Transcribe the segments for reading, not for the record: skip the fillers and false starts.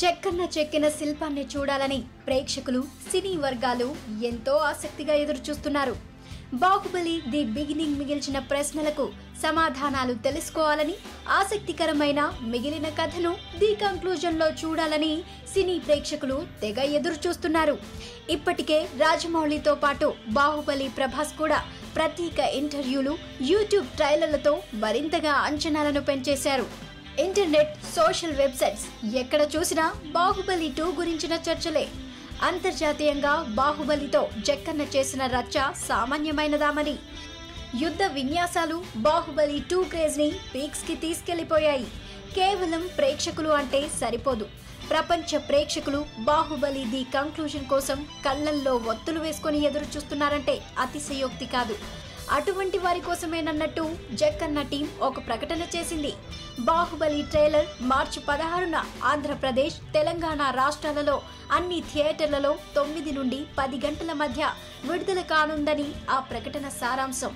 జక్కన్న చెక్కిన శిల్పాన్ని చూడాలని ప్రేక్షకులు సినీ వర్గాలు ఎంతో ఆసక్తిగా ఎదురుచూస్తున్నారు. బాహుబలి ది బిగినింగ్ మిగిల్చిన ప్రశ్నలకు సమాధానాలు తెలుసుకోవాలని, ఆసక్తికరమైన మిగిలిన కథను ది కంక్లూజన్ లో చూడాలని సినీ ప్రేక్షకులు తెగ ఎదురుచూస్తున్నారు. ఇప్పటికే రాజమౌళితో పాటు బాహుబలి ప్రభాస్ కూడా ప్రత్యేక ఇంటర్వ్యూలు, యూట్యూబ్ ట్రైలర్లతో మరింతగా అంచనాలను పెంచేశారు. ఇంటర్నెట్, సోషల్ వెబ్సైట్స్ ఎక్కడ చూసినా బాహుబలి 2 గురించిన చర్చలే. అంతర్జాతీయంగా బాహుబలితో జక్కన్న చేసిన రచ్చ సామాన్యమైనదామని, యుద్ధ విన్యాసాలు బాహుబలి 2 క్రేజ్ ని పీక్స్ కి తీసుకెళ్లిపోయాయి. కేవలం ప్రేక్షకులు అంటే సరిపోదు, ప్రపంచ ప్రేక్షకులు బాహుబలి ది కంక్లూజన్ కోసం కళ్లల్లో ఒత్తులు వేసుకొని ఎదురు చూస్తున్నారంటే అతిశయోక్తి కాదు. అటువంటి వారి కోసమేనన్నట్టు జక్కన్న టీం ఒక ప్రకటన చేసింది. బాహుబలి ట్రైలర్ మార్చి 16న ఆంధ్రప్రదేశ్, తెలంగాణ రాష్ట్రాలలో అన్ని థియేటర్లలో 9 నుండి 10 గంటల మధ్య విడుదల కానుందని ఆ ప్రకటన సారాంశం.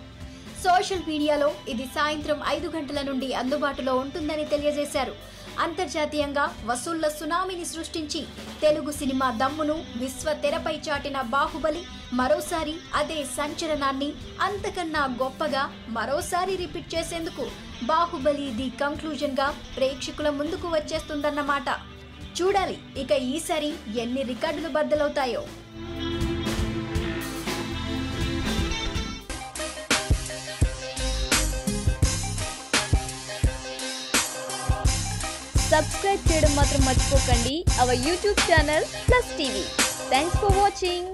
సోషల్ మీడియాలో ఇది సాయంత్రం 5 గంటల నుండి అందుబాటులో ఉంటుందని తెలియజేశారు. అంతర్జాతీయంగా వసూళ్ల సునామీని సృష్టించి తెలుగు సినిమా దమ్మును విశ్వ తెరపై చాటిన బాహుబలి మరోసారి అదే సంచలనాన్ని అంతకన్నా గొప్పగా మరోసారి రిపీట్ చేసేందుకు బాహుబలి ది కంక్లూజన్ గా ప్రేక్షకుల ముందుకు వచ్చేస్తుందన్నమాట. చూడాలి ఇక ఈసారి ఎన్ని రికార్డులు బద్దలవుతాయో. సబ్స్క్రైబ్ చేయడం మాత్రం మర్చిపోకండి our YouTube channel plus TV. Thanks for watching.